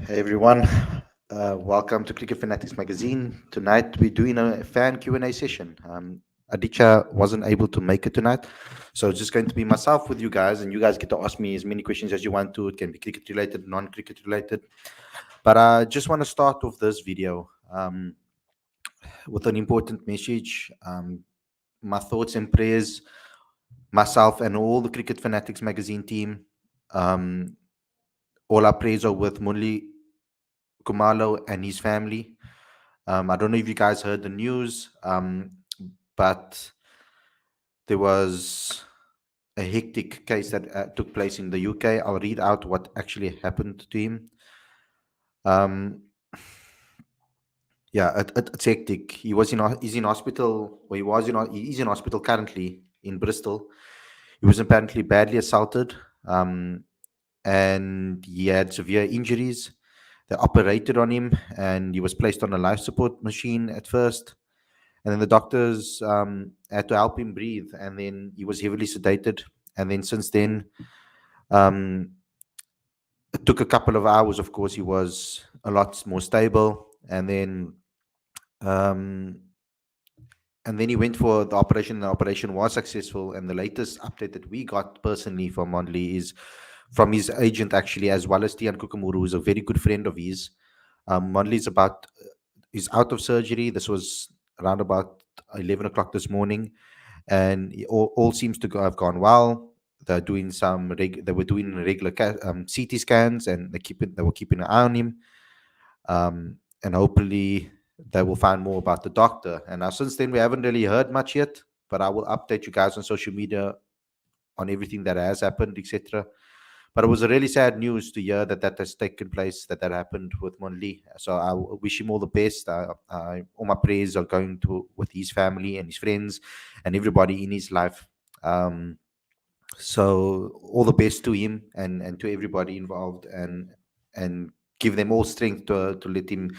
Hey everyone, welcome to Cricket Fanatics Magazine. Tonight we're doing a fan Q&A session. Aditya wasn't able to make it tonight, so it's just going to be myself with you guys, and you guys get to ask me as many questions as you want to. It can be cricket related, non-cricket related. But I just want to start off this video with an important message. My thoughts and prayers, myself and all the Cricket Fanatics Magazine team. Um, all our prayers are with Murli Kumalo and his family. I don't know if you guys heard the news, but there was a hectic case that took place in the UK. I'll read out what actually happened to him. Um, yeah, it's hectic. He's in hospital, or he's in hospital currently in Bristol. He was apparently badly assaulted, and he had severe injuries. They operated on him, and he was placed on a life support machine at first. And then the doctors had to help him breathe, and then he was heavily sedated. And then since then, um, it took a couple of hours. Of course, he was a lot more stable, um, and then he went for the operation. The operation was successful, and the latest update that we got personally from Monley is from his agent, actually, as well as Tian Kukumuru, who's a very good friend of his. Monley is out of surgery. This was around about 11 o'clock this morning, and all seems to have gone well. They're doing they were doing regular CT scans, and they were keeping an eye on him, and hopefully they will find more about the doctor. And now since then we haven't really heard much yet, but I will update you guys on social media on everything that has happened, etc. But it was a really sad news to hear that has taken place, that happened with Monli. So I wish him all the best. All my prayers are going to with his family and his friends and everybody in his life. So all the best to him and to everybody involved, and give them all strength to let him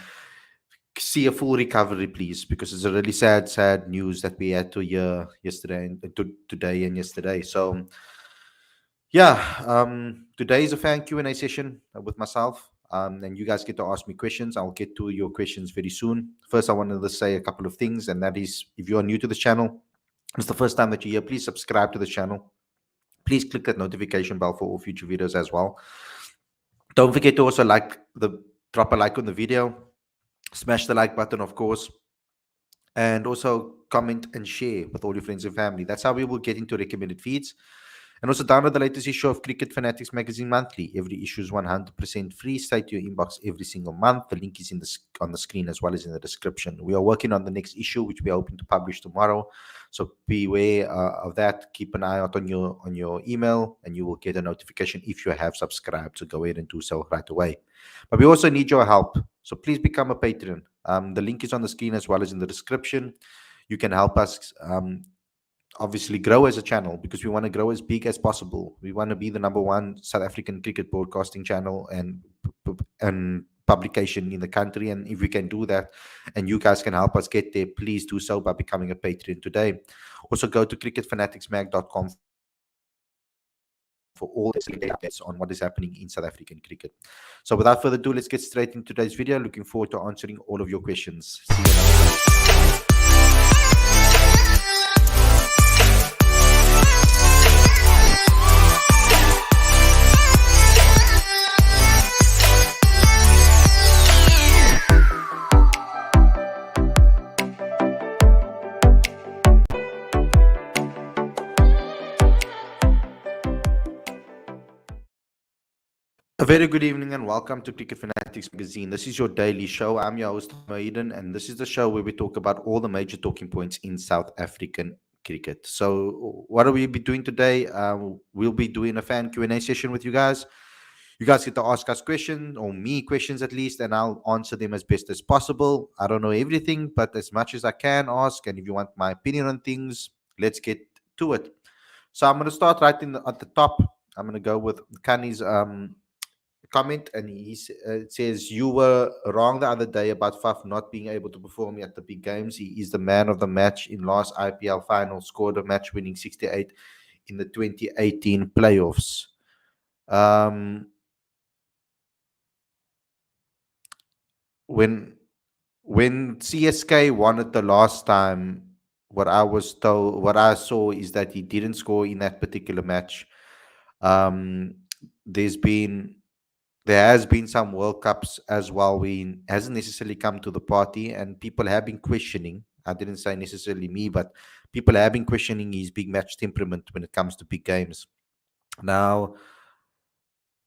see a full recovery, please, because it's a really sad news that we had to hear yesterday and today and yesterday. So yeah, today is a fan Q&A session with myself, and you guys get to ask me questions. I'll get to your questions very soon. First, I wanted to say a couple of things, and that is, if you are new to this channel, it's the first time that you're here, please subscribe to the channel. Please click that notification bell for all future videos as well. Don't forget to also drop a like on the video, smash the like button, of course, and also comment and share with all your friends and family. That's how we will get into recommended feeds. And also download the latest issue of Cricket Fanatics Magazine monthly. Every issue is 100% free, straight to your inbox every single month. The link is on the screen as well as in the description. We are working on the next issue, which we are hoping to publish tomorrow. So beware of that. Keep an eye out on your email, and you will get a notification if you have subscribed. So go ahead and do so right away. But we also need your help. So please become a patron. The link is on the screen as well as in the description. You can help us obviously grow as a channel, because we want to grow as big as possible. We want to be the number one South African cricket broadcasting channel and publication in the country. And if we can do that and you guys can help us get there, please do so by becoming a patron today. Also go to cricketfanaticsmag.com for all the updates on what is happening in South African cricket. So without further ado, let's get straight into today's video. Looking forward to answering all of your questions. See you next time. A very good evening and welcome to Cricket Fanatics Magazine. This is your daily show. I'm your host, Maiden, and this is the show where we talk about all the major talking points in South African cricket. So what will we be doing today? We'll be doing a fan Q&A session with you guys. You guys get to ask us questions, or me questions at least, and I'll answer them as best as possible. I don't know everything, but as much as I can ask, and if you want my opinion on things, let's get to it. So I'm going to start right at the top. I'm going to go with Kani's comment, and it says, you were wrong the other day about Faf not being able to perform at the big games. He is the man of the match in last IPL final, scored a match winning 68 in the 2018 playoffs. when CSK won it the last time, what I saw is that he didn't score in that particular match. Um, there's been there has been some World Cups as well where he hasn't necessarily come to the party, and people have been questioning. I didn't say necessarily me, but people have been questioning his big match temperament when it comes to big games. Now,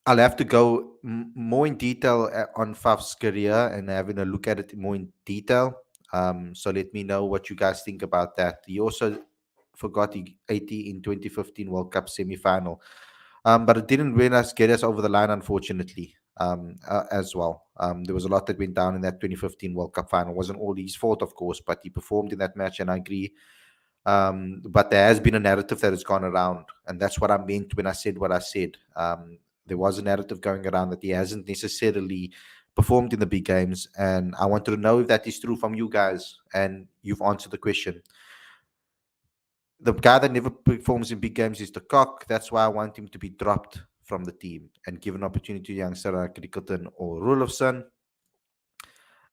I'll have to go more in detail on Faf's career and having a look at it more in detail. So let me know what you guys think about that. He also forgot he 80 in 2015 World Cup semi-final, but it didn't win us, get us over the line, unfortunately. As well, there was a lot that went down in that 2015 World Cup final. It wasn't all his fault, of course, but he performed in that match, and I agree. But there has been a narrative that has gone around, and that's what I meant when I said what I said. There was a narrative going around that he hasn't necessarily performed in the big games, and I wanted to know if that is true from you guys, and you've answered the question. The guy that never performs in big games is the cock. That's why I want him to be dropped from the team and give an opportunity to youngster like Rickerton or Rulofson.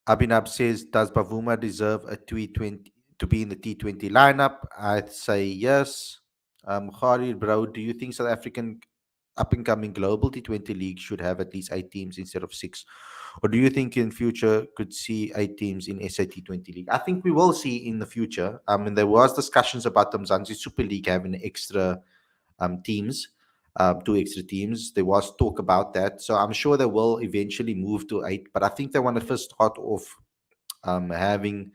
Abinab says, does Bavuma deserve a T20 to be in the T20 lineup? I'd say yes. Khalid, bro, do you think South African up and coming global T20 league should have at least 8 teams instead of six? Or do you think in future could see 8 teams in SAT20 league? I think we will see in the future. And there was discussions about the Mzansi Super League having extra teams, 2 extra teams. There was talk about that. So I'm sure they will eventually move to 8. But I think they want to first start off having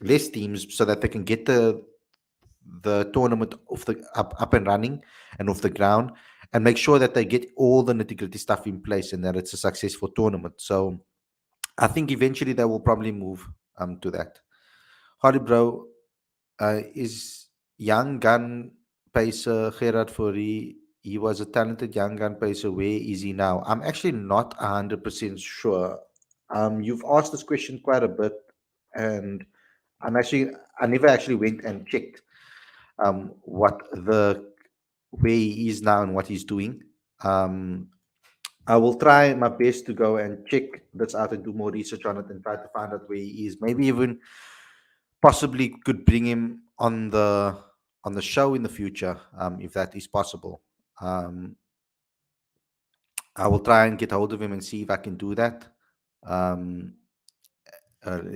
less teams so that they can get the tournament off the up and running and off the ground, and make sure that they get all the nitty gritty stuff in place and that it's a successful tournament. So I think eventually they will probably move to that. Hardy, bro, is young gun pacer Gerard Fourie? He was a talented young gun pacer. Where is he now? I'm actually not 100% sure. You've asked this question quite a bit, and I never actually went and checked what the where he is now and what he's doing. Um, I will try my best to go and check this out and do more research on it and try to find out where he is. Maybe even possibly could bring him on the show in the future, if that is possible. Um, I will try and get hold of him and see if I can do that. Um,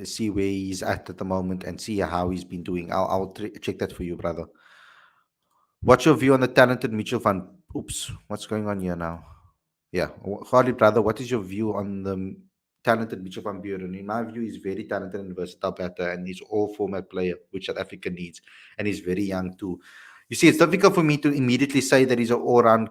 See where he's at the moment and see how he's been doing. Check that for you, brother. What's your view on the talented mutual fund? Oops, what's going on here now? Yeah, Khalid, brother, what is your view on the talented mutual fund Buren? In my view, he's very talented and versatile batter, and he's all format player, which South Africa needs, and he's very young too. You see, it's difficult for me to immediately say that he's an all-round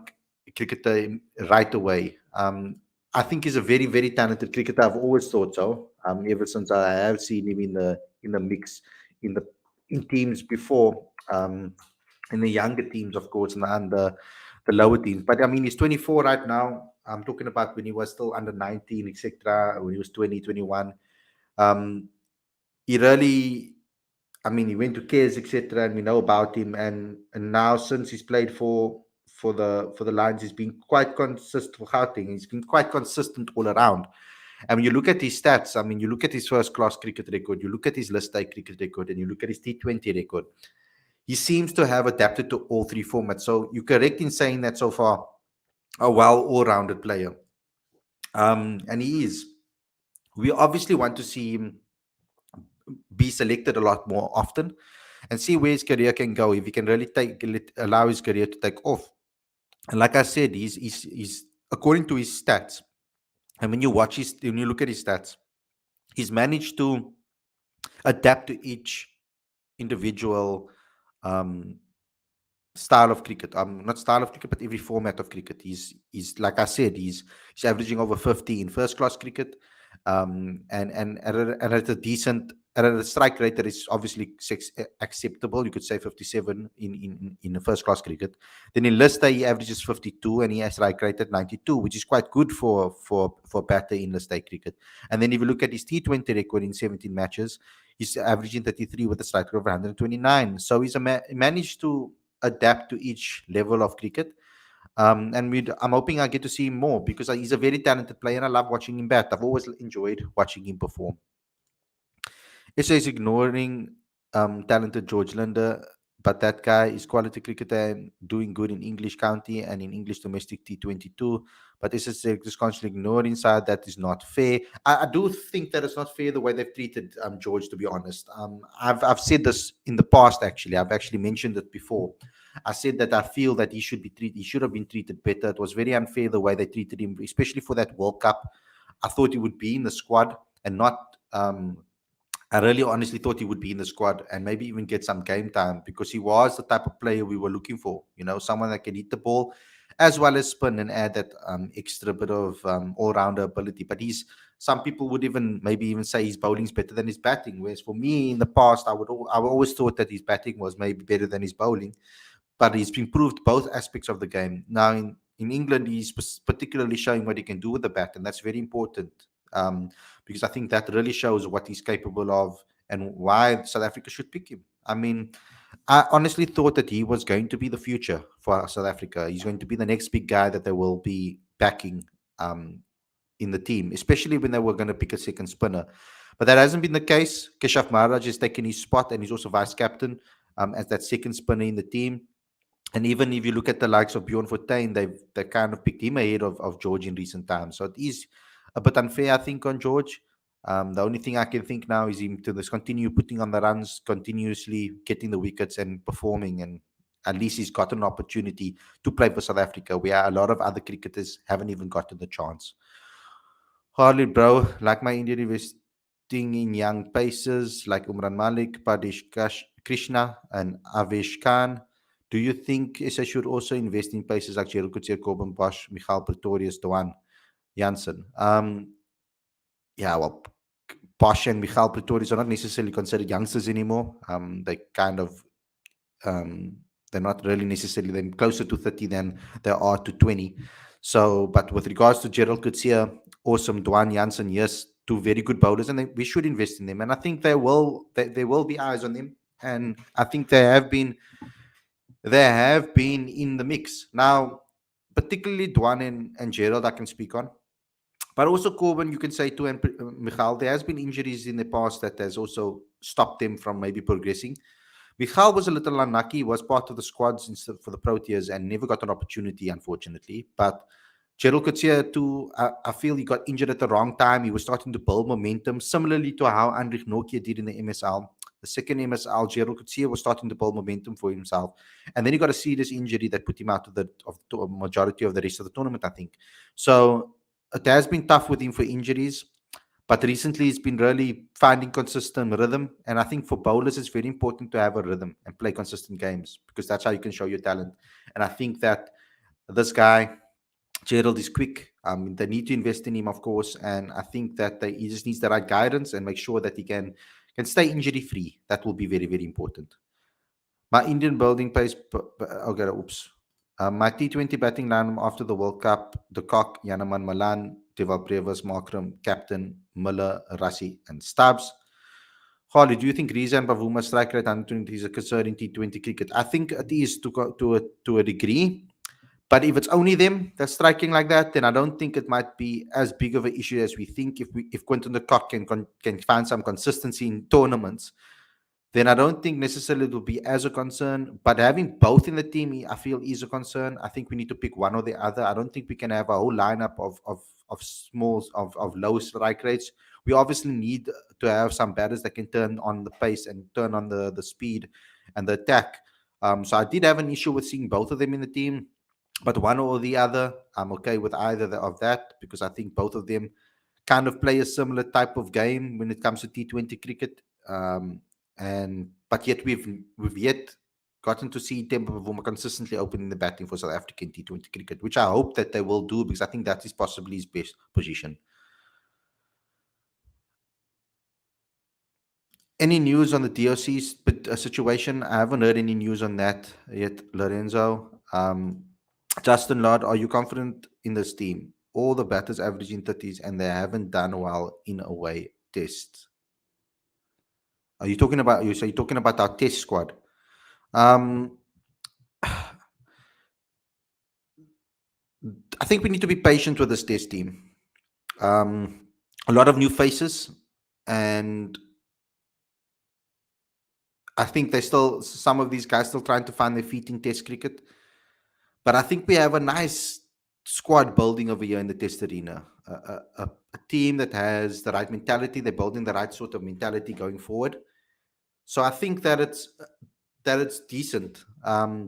cricketer right away. I think he's a very, very talented cricketer. I've always thought so. Ever since I have seen him in the mix in the in teams before. In the younger teams, of course, and the lower teams. But I mean, he's 24 right now. I'm talking about when he was still under 19, etc. When he was 20, 21. Um, he really, I mean, he went to Cares, etc. And we know about him. And now since he's played for the Lions, he's been quite consistent for Gauteng. He's been quite consistent all around. And when you look at his stats, I mean, you look at his first class cricket record, you look at his list A cricket record, and you look at his T20 record. He seems to have adapted to all three formats. So you're correct in saying that so far, a well all-rounded player. And he is. We obviously want to see him be selected a lot more often and see where his career can go if he can really allow his career to take off. And like I said, he's according to his stats. And when you look at his stats, he's managed to adapt to each individual um, style of cricket. Not style of cricket, but every format of cricket. He's like I said, he's averaging over 50 in first class cricket, and at a decent at a strike rate that is obviously acceptable. You could say 57 in the first class cricket. Then in List A, he averages 52, and he has strike rate at 92, which is quite good for batter in List A cricket. And then if you look at his T20 record in 17 matches, he's averaging 33 with a strike rate of 129. So he's managed to adapt to each level of cricket. I'm hoping I get to see him more because he's a very talented player and I love watching him bat. I've always enjoyed watching him perform. It says ignoring talented George Linder, but that guy is quality cricketer and doing good in English county and in English domestic T22. But this is just constantly ignoring inside. That is not fair. I do think that it's not fair the way they've treated George. To be honest, I've said this in the past. Actually, I've actually mentioned it before. I said that I feel that he should be treated. He should have been treated better. It was very unfair the way they treated him, especially for that World Cup. I thought he would be in the squad and not. I really honestly thought he would be in the squad and maybe even get some game time because he was the type of player we were looking for. You know, someone that can hit the ball as well as spin and add that extra bit of all-rounder ability. But some people would even maybe even say his bowling's better than his batting. Whereas for me in the past, I always thought that his batting was maybe better than his bowling, but he's improved both aspects of the game. Now in England, he's particularly showing what he can do with the bat, and that's very important because I think that really shows what he's capable of and why South Africa should pick him. I mean, I honestly thought that he was going to be the future for South Africa. He's going to be the next big guy that they will be backing um, in the team, especially when they were going to pick a second spinner. But that hasn't been the case. Keshav Maharaj has taken his spot and he's also vice captain as that second spinner in the team. And even if you look at the likes of Bjorn Fortuin, they kind of picked him ahead of George in recent times. So it is a bit unfair, I think, on George. The only thing I can think now is him to just continue putting on the runs, continuously getting the wickets and performing. And at least he's got an opportunity to play for South Africa, where a lot of other cricketers haven't even gotten the chance. Hardly, bro. Like my Indian investing in young pacers like Umran Malik, Krishna, and Avesh Khan. Do you think SA should also invest in pacers like Gerald Coetzee, Corbin Bosch, Michael Pretorius, Dewan Janssen? Yeah, well, Bosch and Michael Pretorius are not necessarily considered youngsters anymore. They kind of um, they're not really necessarily they're closer to 30 than they are to 20. So, but with regards to Gerald Coetzee, awesome, Dwan Janssen, yes, two very good bowlers, and we should invest in them. And I think there will be eyes on them, and I think they have been in the mix now, particularly Dwan and Gerald. I can speak on. But also Corbin, you can say too, and Michal, there has been injuries in the past that has also stopped them from maybe progressing. Michal was a little unlucky. He was part of the squads for the Proteas and never got an opportunity, unfortunately. But Gerald Coetzee, too, I feel he got injured at the wrong time. He was starting to build momentum, similarly to how Andrich Nokia did in the MSL. The second MSL, Gerald Coetzee was starting to build momentum for himself. And then he got a serious injury that put him out of the majority of the rest of the tournament, I think. So it has been tough with him for injuries. But recently, he's been really finding consistent rhythm. And I think for bowlers, it's very important to have a rhythm and play consistent games because that's how you can show your talent. And I think that this guy, Gerald, is quick. They need to invest in him, of course. And I think that he just needs the right guidance and make sure that he can stay injury free. That will be very, very important. My Indian bowling pace. Okay, oops. My T20 batting line after the World Cup, the Cock, Yanaman Malan, Deval Previs, Markram, Captain, Miller, Rassi, and Stubbs. Khalid, do you think Riza and Bavuma's strike rate 120 is a concern in T20 cricket? I think it is to a degree. But if it's only them that's striking like that, then I don't think it might be as big of an issue as we think. If Quinton de Kock can find some consistency in tournaments, then I don't think necessarily it will be as a concern. But having both in the team, I feel is a concern. I think we need to pick one or the other. I don't think we can have a whole lineup of smalls of low strike rates. We obviously need to have some batters that can turn on the pace and turn on the speed and the attack. So I did have an issue with seeing both of them in the team, but one or the other, I'm okay with either of that because I think both of them kind of play a similar type of game when it comes to T20 cricket. And but yet we've yet gotten to see Temba Bavuma consistently opening the batting for South African T20 cricket, which I hope that they will do because I think that is possibly his best position. Any news on the DOC situation? I haven't heard any news on that yet, Lorenzo. Justin Lord, are you confident in this team? All the batters averaging 30s and they haven't done well in away tests. Are you talking about you? So you're talking about our test squad? Um, I think we need to be patient with this test team. Um, a lot of new faces, and I think they still some of these guys still trying to find their feet in Test cricket. But I think we have a nice squad building over here in the Test arena. A team that has the right mentality. They're building the right sort of mentality going forward. So I think that it's decent.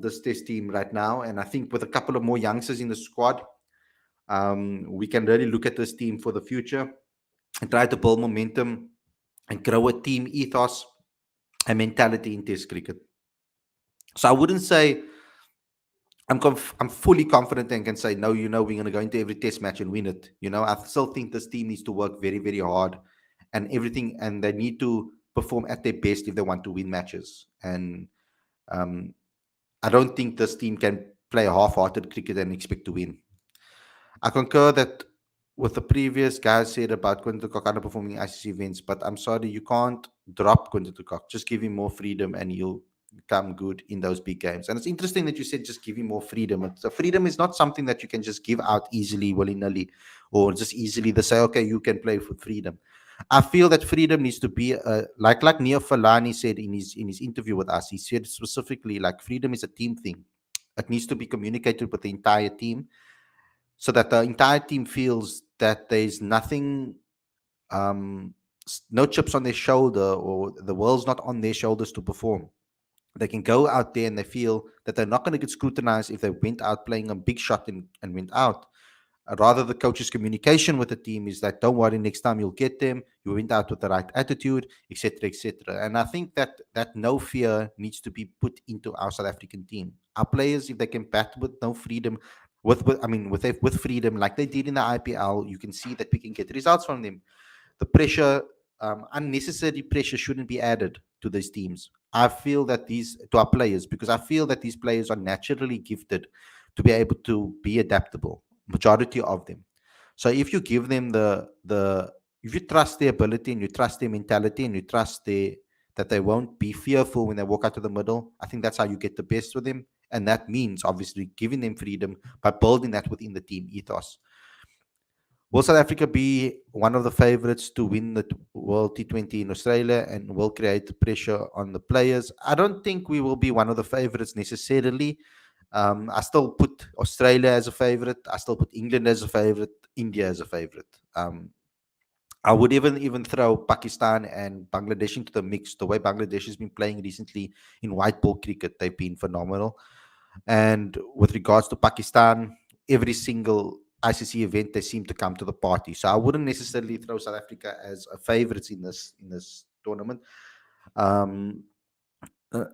This Test team right now, and I think with a couple of more youngsters in the squad, we can really look at this team for the future and try to build momentum and grow a team ethos and mentality in Test cricket. So I wouldn't say I'm fully confident and can say no. We're going to go into every Test match and win it. I still think this team needs to work very very hard, and everything, and they need to perform at their best if they want to win matches. And um, I don't think this team can play half-hearted cricket and expect to win. I concur that with the previous guys said about Quinton Cock underperforming ICC events, but I'm sorry, you can't drop Quinton Cock. Just give him more freedom and he'll come good in those big games. And it's interesting that you said just give him more freedom. So freedom is not something that you can just give out easily, willy-nilly, or just easily they say, okay, you can play for freedom. I feel that freedom needs to be like Neo Falani said in his interview with us. He said specifically like freedom is a team thing. It needs to be communicated with the entire team so that the entire team feels that there's nothing, um, no chips on their shoulder, or the world's not on their shoulders to perform. They can go out there and they feel that they're not going to get scrutinized if they went out playing a big shot and went out. Rather, the coach's communication with the team is that don't worry, next time you'll get them. You went out with the right attitude, etc., etc. And I think that no fear needs to be put into our South African team. Our players, if they can bat with no freedom, with freedom like they did in the IPL, you can see that we can get results from them. The pressure, unnecessary pressure, shouldn't be added to these teams. I feel that these to our players, because I feel that these players are naturally gifted to be able to be adaptable. Majority of them. So if you give them the if you trust their ability and you trust their mentality and you trust that they won't be fearful when they walk out to the middle, I think that's how you get the best with them. And that means obviously giving them freedom by building that within the team ethos. Will South Africa be one of the favorites to win the World T20 in Australia and will create pressure on the players? I don't think we will be one of the favorites necessarily. I still put Australia as a favorite. I still put England as a favorite, India as a favorite. I would even throw Pakistan and Bangladesh into the mix. The way Bangladesh has been playing recently in white ball cricket, they've been phenomenal. And with regards to Pakistan, every single ICC event they seem to come to the party. So I wouldn't necessarily throw South Africa as a favorite in this tournament. Um, uh,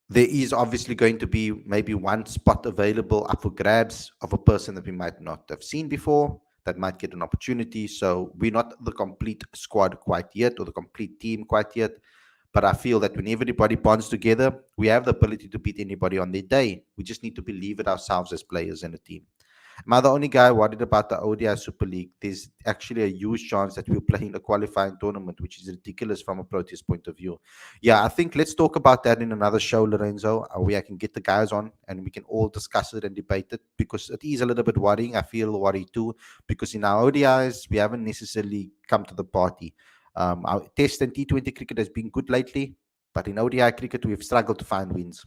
there is obviously going to be maybe one spot available up for grabs of a person that we might not have seen before that might get an opportunity. So we're not the complete squad quite yet or the complete team quite yet. But I feel that when everybody bonds together, we have the ability to beat anybody on their day. We just need to believe it ourselves as players and a team. Am I the only guy worried about the ODI Super League? There's actually a huge chance that we'll play in a qualifying tournament, which is ridiculous from a Proteas point of view. Yeah, I think let's talk about that in another show, Lorenzo, where I can get the guys on and we can all discuss it and debate it, because it is a little bit worrying. I feel worried too, because in our ODIs, we haven't necessarily come to the party. Our Test and T20 cricket has been good lately, but in ODI cricket, we've struggled to find wins.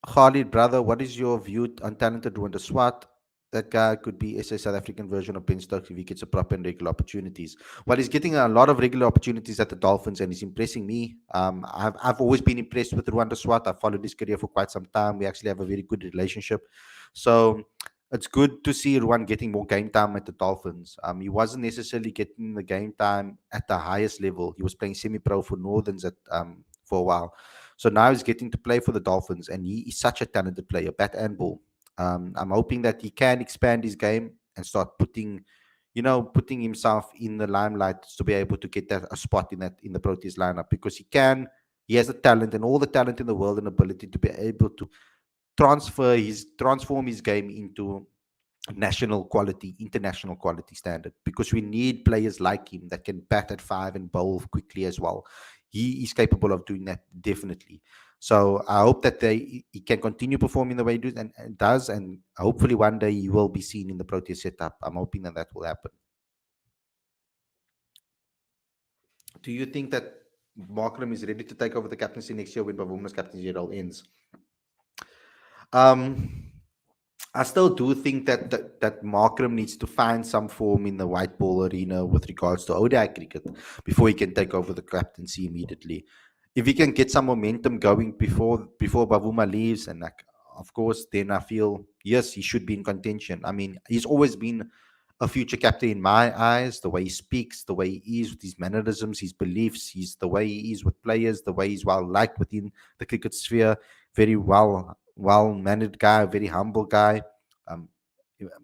Khalid, brother, what is your view on talented Rwanda Swat? That guy could be SA South African version of Ben Stokes if he gets a proper and regular opportunities. Well, he's getting a lot of regular opportunities at the Dolphins, and he's impressing me. I've always been impressed with Rwanda Swat. I've followed his career for quite some time. We actually have a very good relationship. So it's good to see Ruan getting more game time at the Dolphins. He wasn't necessarily getting the game time at the highest level. He was playing semi-pro for Northerns for a while. So now he's getting to play for the Dolphins, and he is such a talented player, bat and ball. I'm hoping that he can expand his game and start putting himself in the limelight to be able to get that a spot in the Proteas lineup, because he has the talent and all the talent in the world and ability to be able to transform his game into national quality, international quality standard, because we need players like him that can bat at five and bowl quickly as well. He is capable of doing that, definitely. So I hope that he can continue performing the way he does and does, and hopefully one day he will be seen in the Proteas setup. I'm hoping that that will happen. Do you think that Markram is ready to take over the captaincy next year when Bavuma's captaincy role ends? Um, I still do think that Markram needs to find some form in the white ball arena with regards to ODI cricket before he can take over the captaincy immediately. If he can get some momentum going before Bavuma leaves, and like, of course, then I feel yes, he should be in contention. I mean, he's always been a future captain in my eyes. The way he speaks, the way he is with his mannerisms, his beliefs, he's the way he is with players, the way he's well liked within the cricket sphere. Very well mannered guy, very humble guy. Um,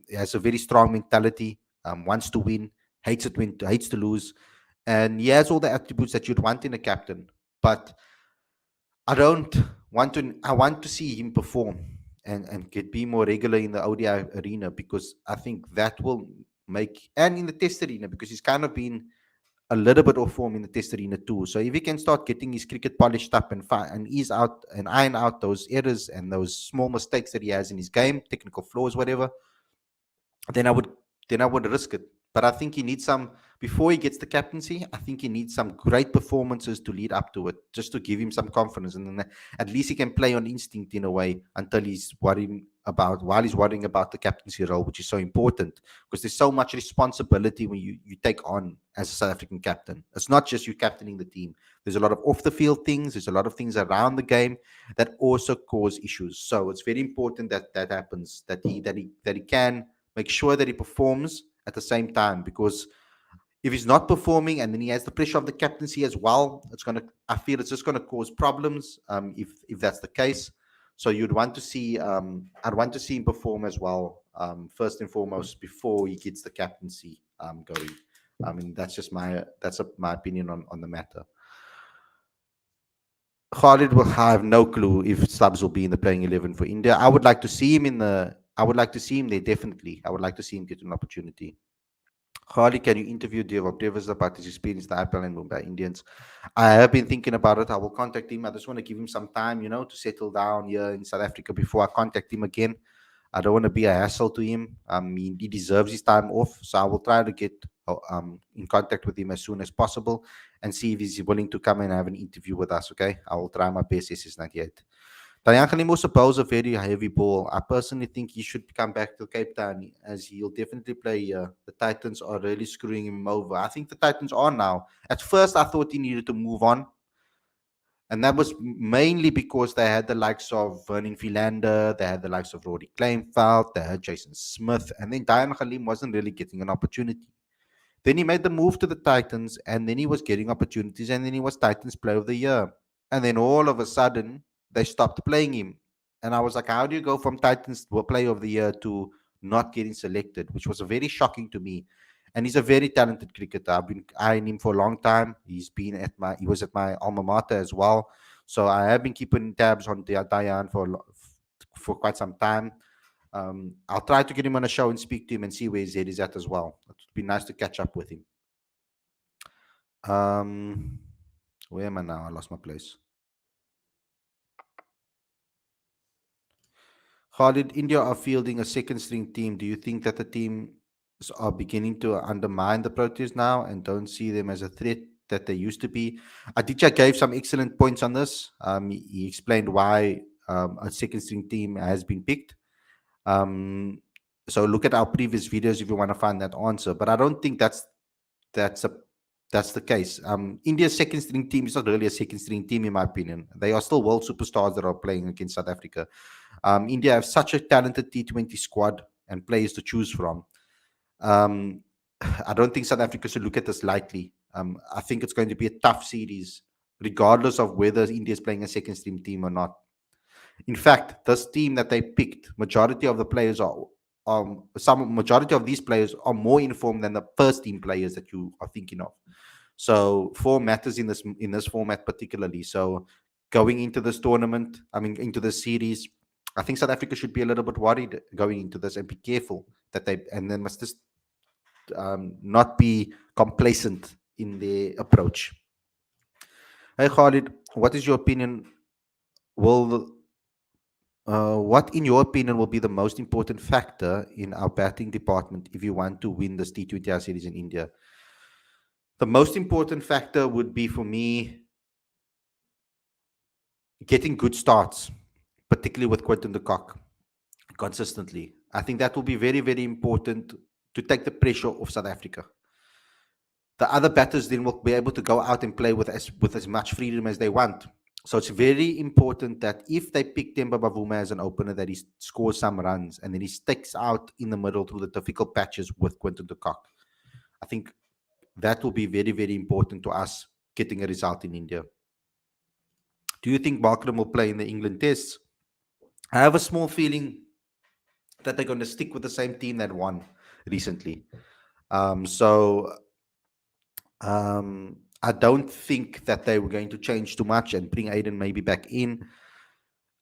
he has a very strong mentality. Wants to win, hates to lose, and he has all the attributes that you'd want in a captain. But I don't want to. I want to see him perform and get be more regular in the ODI arena because I think that will make and in the test arena because he's kind of been a little bit off form in the test arena too. So if he can start getting his cricket polished up and ease out and iron out those errors and those small mistakes that he has in his game, technical flaws, whatever, then I would risk it. But I think he needs some before he gets the captaincy. I think he needs some great performances to lead up to it, just to give him some confidence, and then at least he can play on instinct in a way until he's worrying about while he's worrying about the captaincy role, which is so important because there's so much responsibility when you take on as a South African captain. It's not just you captaining the team. There's a lot of off the field things. There's a lot of things around the game that also cause issues. So it's very important that that happens. That he can make sure that he performs at the same time because if he's not performing and then he has the pressure of the captaincy as well, I feel it's just gonna cause problems if that's the case. So you'd want to see I'd want to see him perform as well first and foremost before he gets the captaincy going. I mean my opinion on the matter. Khalid will have no clue if Stubbs will be in the playing 11 for India. I would like to see him I would like to see him there, definitely. I would like to see him get an opportunity. Khalid, can you interview Dev Davis about his experience in the IPL and Mumbai Indians? I have been thinking about it. I will contact him. I just want to give him some time, to settle down here in South Africa before I contact him again. I don't want to be a hassle to him. He deserves his time off, so I will try to get in contact with him as soon as possible and see if he's willing to come and have an interview with us. Okay, I will try my best. This 98. Dayan Khalim also bowls a very heavy ball. I personally think he should come back to Cape Town as he'll definitely play here. The Titans are really screwing him over. I think the Titans are now. At first, I thought he needed to move on, and that was mainly because they had the likes of Vernon Philander, they had the likes of Rory Kleinfeld, they had Jason Smith, and then Dayan Khalim wasn't really getting an opportunity. Then he made the move to the Titans, and then he was getting opportunities, and then he was Titans Player of the Year. And then all of a sudden, they stopped playing him. And I was like, how do you go from Titans Player of the Year to not getting selected? Which was very shocking to me. And he's a very talented cricketer. I've been eyeing him for a long time. He was at my alma mater as well. So I have been keeping tabs on Dayan for quite some time. I'll try to get him on a show and speak to him and see where his head is at as well. It would be nice to catch up with him. Um, where am I now? I lost my place. Khalid, India are fielding a second string team. Do you think that the teams are beginning to undermine the Proteas now and don't see them as a threat that they used to be? Aditya gave some excellent points on this. He explained why a second string team has been picked. Um, so look at our previous videos if you want to find that answer. But I don't think that's a that's the case. India's second string team is not really a second string team in my opinion. They are still world superstars that are playing against South Africa. India have such a talented T20 squad and players to choose from. Um, I don't think South Africa should look at this lightly. I think it's going to be a tough series, regardless of whether India is playing a second string team or not. In fact, this team that they picked, majority of these players are more informed than the first team players that you are thinking of. So form matters in this format particularly. So going into this tournament, into this series, I think South Africa should be a little bit worried going into this and be careful that they must just not be complacent in their approach. Hey Khalid, what is your opinion will what, in your opinion, will be the most important factor in our batting department if you want to win this T20I series in India? The most important factor would be for me getting good starts, particularly with Quinton de Kock consistently. I think that will be very, very important to take the pressure off South Africa. The other batters then will be able to go out and play with as much freedom as they want. So it's very important that if they pick Temba Bavuma as an opener, that he scores some runs and then he sticks out in the middle through the difficult patches with Quinton de Kock. I think that will be very, very important to us getting a result in India. Do you think Markram will play in the England tests? I have a small feeling that they're going to stick with the same team that won recently. So I don't think that they were going to change too much and bring Aiden maybe back in.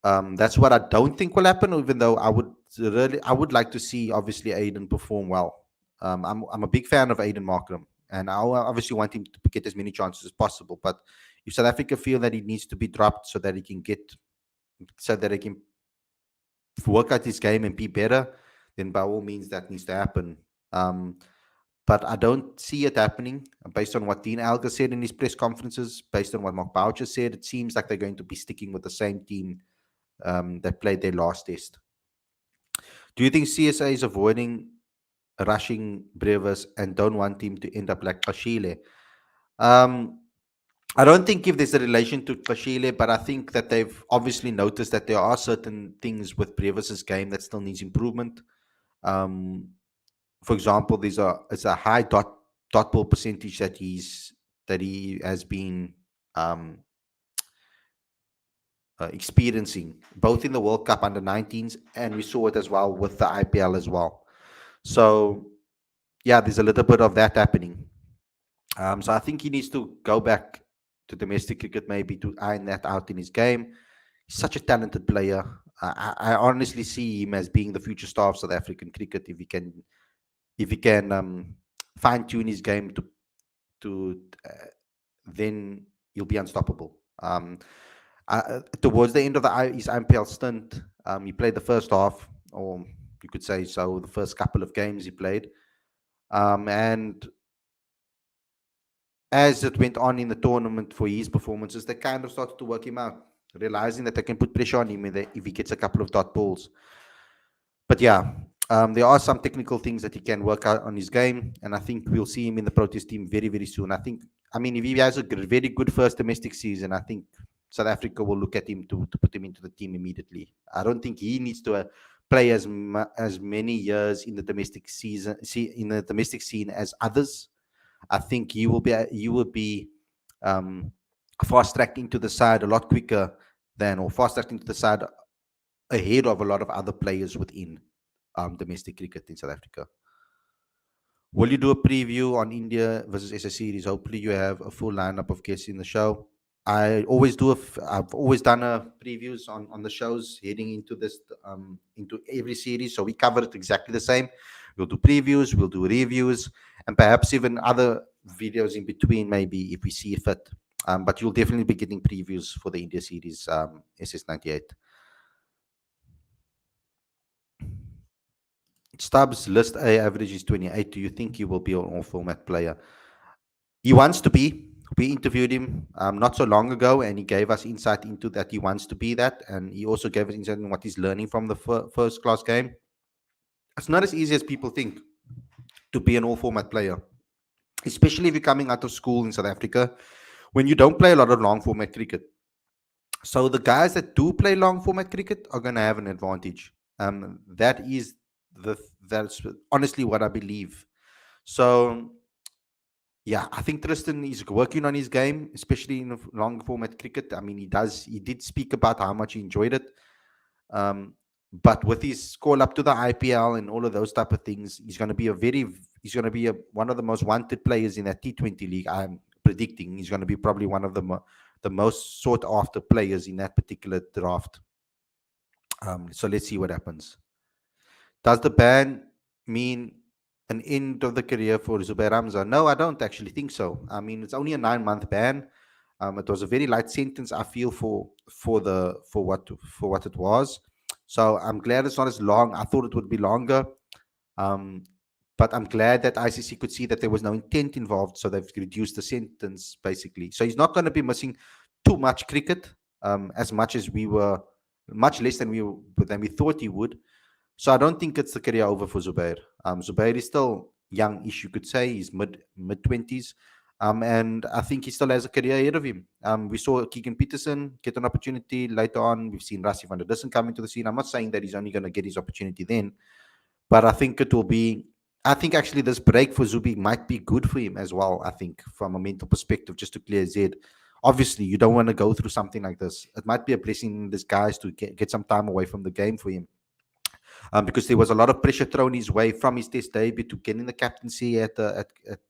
That's what I don't think will happen. Even though I would like to see obviously Aiden perform well. I'm a big fan of Aiden Markram, and I obviously want him to get as many chances as possible. But if South Africa feel that he needs to be dropped so that he can work out his game and be better, then by all means that needs to happen. Um, but I don't see it happening based on what Dean Alger said in his press conferences, based on what Mark Boucher said. It seems like they're going to be sticking with the same team that played their last test. Do you think CSA is avoiding rushing Brevis and don't want him to end up like Kashile? Um, I don't think if there's a relation to Kashile, but I think that they've obviously noticed that there are certain things with Brevis's game that still needs improvement. Um, for example, it's a high dot ball percentage that he has been um, experiencing both in the World Cup under 19s, and we saw it as well with the IPL as well. So yeah, there's a little bit of that happening. So I think he needs to go back to domestic cricket maybe to iron that out in his game. He's such a talented player. I honestly see him as being the future star of South African cricket if he can fine tune his game to then he'll be unstoppable. Towards the end of his IPL stint, he played the first half, or you could say so, the first couple of games he played. And as it went on in the tournament for his performances, they kind of started to work him out, realizing that they can put pressure on him if he gets a couple of dot balls. But yeah, there are some technical things that he can work out on his game, and I think we'll see him in the Proteas team very, very soon. I mean, if he has a very good first domestic season, I think South Africa will look at him to put him into the team immediately. I don't think he needs to play as many years in the domestic scene as others. I think you will be fast tracked into the side a lot quicker or fast tracked into the side ahead of a lot of other players within domestic cricket in South Africa. Will you do a preview on India versus SS series? Hopefully, you have a full lineup of guests in the show. I've always done a previews on the shows heading into this into every series, so we cover it exactly the same. We'll do previews, we'll do reviews, and perhaps even other videos in between, maybe if we see fit. But you'll definitely be getting previews for the India series SS98. Stubbs list A average is 28. Do you think he will be an all format player? He wants to be. We interviewed him not so long ago, and he gave us insight into that he wants to be that, and he also gave us insight into what he's learning from the first class game. It's not as easy as people think to be an all format player, especially if you're coming out of school in South Africa when you don't play a lot of long format cricket. So the guys that do play long format cricket are going to have an advantage. That's honestly what I believe. So yeah, I think Tristan is working on his game, especially in long format cricket. I mean, he did speak about how much he enjoyed it. But with his call up to the IPL and all of those type of things, he's going to be one of the most wanted players in that T20 league. I'm predicting he's going to be probably one of the most sought after players in that particular draft. So let's see what happens. Does the ban mean an end of the career for Zubaramza? No, I don't actually think so. I mean, it's only a 9-month ban. It was a very light sentence, I feel, for what it was. So I'm glad it's not as long. I thought it would be longer. Um, but I'm glad that ICC could see that there was no intent involved, so they've reduced the sentence basically. So he's not going to be missing too much cricket, as much as we were, much less than we thought he would. So I don't think it's the career over for Zubair. Zubair is still young-ish, you could say. He's mid 20s, and I think he still has a career ahead of him. We saw Keegan Peterson get an opportunity later on. We've seen Rassie van der Dussen come into the scene. I'm not saying that he's only going to get his opportunity then, but I think it will be. I think actually this break for Zubi might be good for him as well. I think from a mental perspective, just to clear his head. Obviously, you don't want to go through something like this. It might be a blessing in disguise to get some time away from the game for him, because there was a lot of pressure thrown his way from his test debut to getting the captaincy at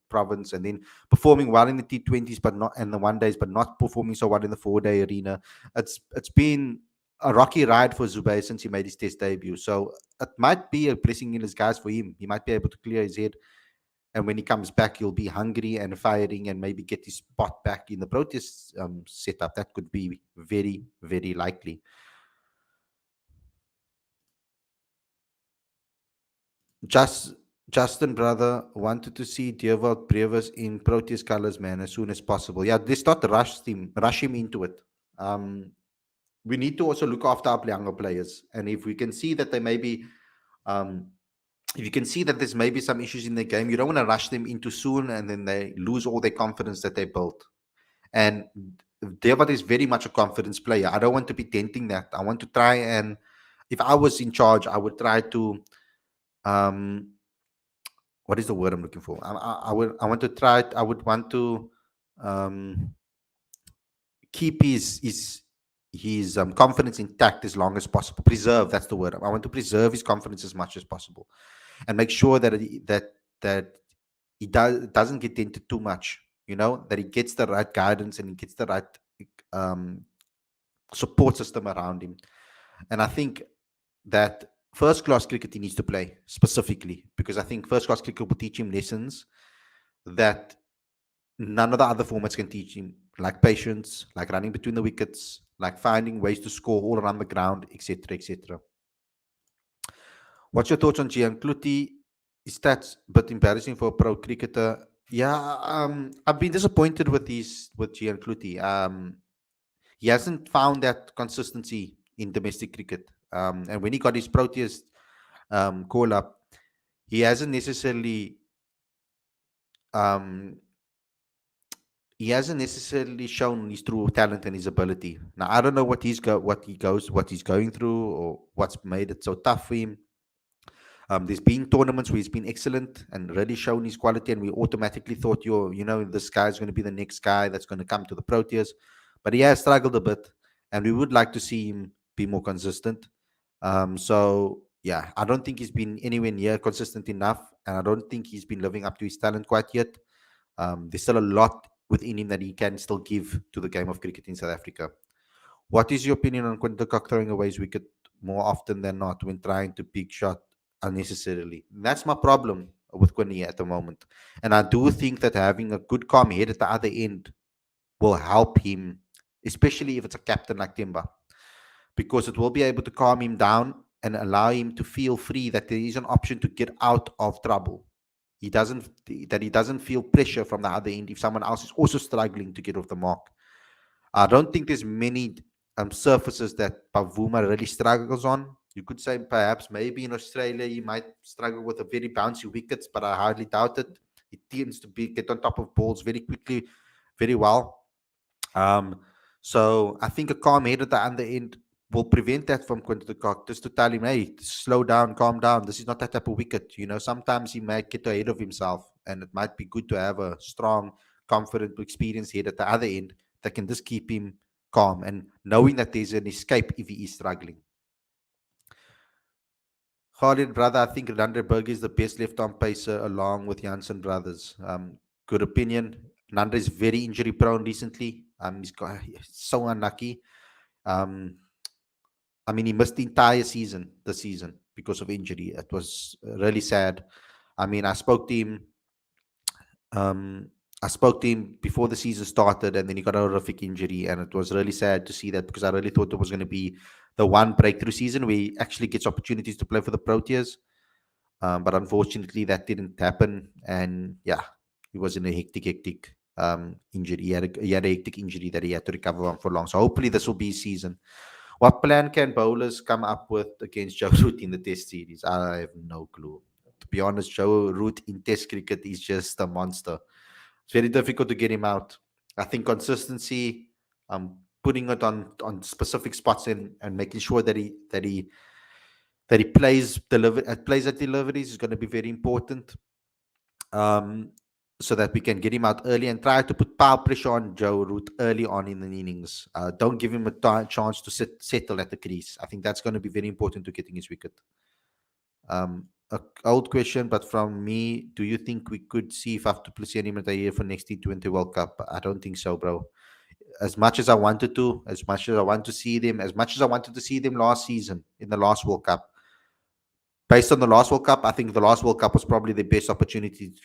Province, and then performing well in the T20s, but not in the one days, but not performing so well in the 4 day arena. It's been a rocky ride for Zubair since he made his test debut. So it might be a blessing in disguise for him. He might be able to clear his head, and when he comes back, he'll be hungry and firing, and maybe get his spot back in the Proteas setup. That could be very, very likely. Just Justin, brother, wanted to see Dewald Brevis in Proteas colors, man, as soon as possible. Yeah, let's not rush him into it. Um, we need to also look after our younger players, and if we can see that they maybe, um, if you can see that there's maybe some issues in the game, you don't want to rush them into soon, and then they lose all their confidence that they built. And Dewald is very much a confidence player. I don't want to be denting that. I want to try and, if I was in charge, I would try to. Um, what is the word I'm looking for? I want to try. I would want to um, keep his confidence intact as long as possible. Preserve, that's the word. I want to preserve his confidence as much as possible, and make sure that that he doesn't get into too much. You know, that he gets the right guidance and he gets the right um, support system around him. And I think that first class cricket he needs to play specifically, because I think first class cricket will teach him lessons that none of the other formats can teach him, like patience, like running between the wickets, like finding ways to score all around the ground, etc., etc. What's your thoughts on Gian Kluti? Is that a bit embarrassing for a pro cricketer? Yeah, I've been disappointed with Gian Kluti. He hasn't found that consistency in domestic cricket. And when he got his Proteas call up, he hasn't necessarily um, shown his true talent and his ability. Now I don't know what he's going through, or what's made it so tough for him. There's been tournaments where he's been excellent and really shown his quality, and we automatically thought, this guy's going to be the next guy that's going to come to the Proteas. But he has struggled a bit, and we would like to see him be more consistent. So yeah, I don't think he's been anywhere near consistent enough, and I don't think he's been living up to his talent quite yet. There's still a lot within him that he can still give to the game of cricket in South Africa. What is your opinion on Quinton de Kock throwing away his wicket more often than not when trying to big shot unnecessarily? That's my problem with Quinny at the moment. And I do think that having a good calm head at the other end will help him, especially if it's a captain like Timba, because it will be able to calm him down and allow him to feel free that there is an option to get out of trouble. He doesn't feel pressure from the other end if someone else is also struggling to get off the mark. I don't think there's many surfaces that Pavuma really struggles on. You could say perhaps maybe in Australia he might struggle with a very bouncy wickets, but I hardly doubt it. He tends to get on top of balls very quickly, very well. Um, so I think a calm head at the other end will prevent that from Quinton de Kock, just to tell him, hey, slow down, calm down. This is not that type of wicket. Sometimes he might get ahead of himself, and it might be good to have a strong, confident, experienced head at the other end that can just keep him calm and knowing that there's an escape if he is struggling. Khalid, brother, I think Landerberg is the best left-arm pacer along with Janssen brothers. Good opinion. Nanda is very injury prone recently. He's so unlucky. Um, I mean, he missed the entire season this season because of injury. It was really sad. I mean, I spoke to him. I spoke to him before the season started, and then he got a horrific injury, and it was really sad to see that because I really thought it was going to be the one breakthrough season where he actually gets opportunities to play for the Proteas. But unfortunately, that didn't happen, and yeah, he was in a hectic injury. He had a hectic injury that he had to recover from for long. So hopefully, this will be his season. What plan can bowlers come up with against Joe Root in the Test series? I have no clue. To be honest, Joe Root in Test cricket is just a monster. It's very difficult to get him out. I think consistency, putting it on specific spots and making sure that he plays at deliveries is going to be very important. Um, so that we can get him out early and try to put power pressure on Joe Root early on in the innings. Don't give him a chance to settle at the crease. I think that's going to be very important to getting his wicket. A old question, but from me, do you think we could see Faf du Plessis and Imran Tahir for next T20 World Cup? I don't think so, bro. As much as I wanted to, as much as I want to see them, as much as I wanted to see them last season in the last World Cup, based on the last World Cup, I think the last World Cup was probably the best opportunity to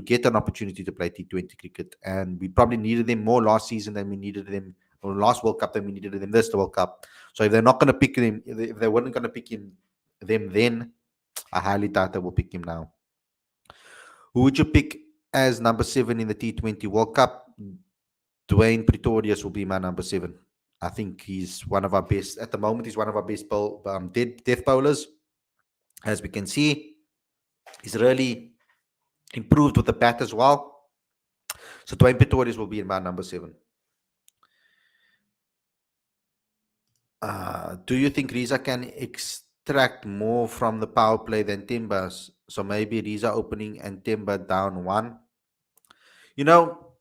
get an opportunity to play T20 cricket, and we probably needed them more last season than we needed them, or last World Cup than we needed them this World Cup. So if they're not going to pick them, if they weren't going to pick them then, I highly doubt they will pick him now. Who would you pick as number 7 in the T20 World Cup? Dwayne Pretorius will be my number 7. I think he's one of our best at the moment. He's one of our best death bowlers, as we can see. He's really improved with the bat as well. So Dwayne Pretorius will be in my number 7. Do you think Riza can extract more from the power play than Timba's? So maybe Riza opening and Timba down 1. You know,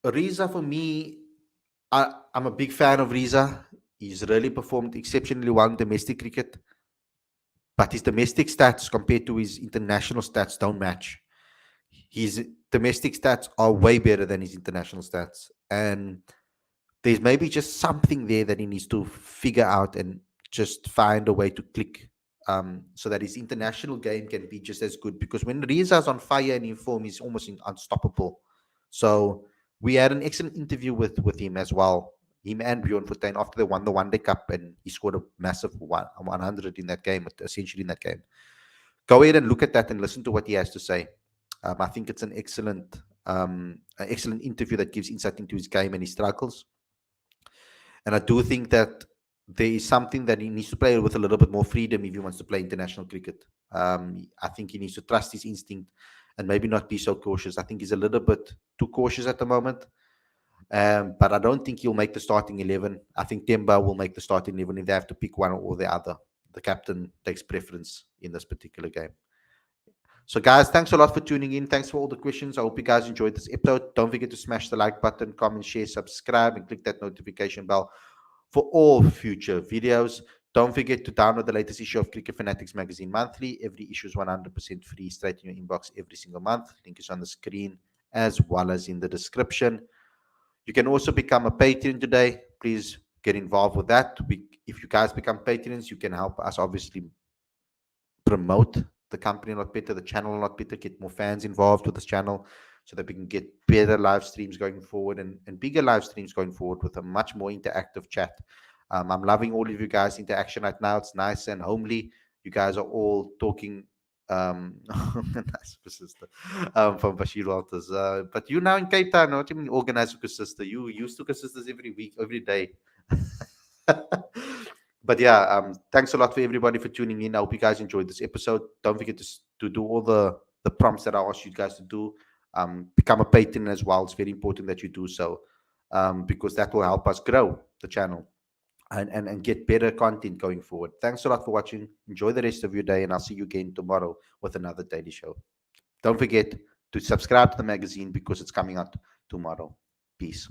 Riza for me, I'm a big fan of Riza. He's really performed exceptionally well in domestic cricket, but his domestic stats compared to his international stats don't match. His domestic stats are way better than his international stats, and there's maybe just something there that he needs to figure out and just find a way to click, so that his international game can be just as good. Because when Riza's on fire and in form, he's almost unstoppable. So we had an excellent interview with him as well. Him and Bjorn Fortuin after they won the One Day Cup, and he scored a massive 100 in that game, essentially in that game. Go ahead and look at that and listen to what he has to say. I think it's an excellent interview that gives insight into his game and his struggles. And I do think that there is something that he needs to play with a little bit more freedom if he wants to play international cricket. I think he needs to trust his instinct and maybe not be so cautious. I think he's a little bit too cautious at the moment. But I don't think he'll make the starting 11. I think Temba will make the starting 11 if they have to pick one or the other. The captain takes preference in this particular game. So, guys, thanks a lot for tuning in. Thanks for all the questions. I hope you guys enjoyed this episode. Don't forget to smash the like button, comment, share, subscribe, and click that notification bell for all future videos. Don't forget to download the latest issue of Cricket Fanatics magazine monthly. Every issue is 100% free, straight in your inbox every single month. Link is on the screen as well as in the description. You can also become a patron today. Please get involved with that. If you guys become patrons, you can help us obviously promote the company a lot better, the channel a lot better, get more fans involved with this channel so that we can get better live streams going forward and bigger live streams going forward with a much more interactive chat. I'm loving all of you guys' interaction right now. It's nice and homely. You guys are all talking. Nice sister from Bashir Walters. But you now in Cape Town, what do you mean organize with sister? You used to sisters every week, every day. But yeah, thanks a lot for everybody for tuning in. I hope you guys enjoyed this episode. Don't forget to do all the prompts that I asked you guys to do. Become a patron as well. It's very important that you do so, because that will help us grow the channel and get better content going forward. Thanks a lot for watching. Enjoy the rest of your day, and I'll see you again tomorrow with another daily show. Don't forget to subscribe to the magazine because it's coming out tomorrow. Peace.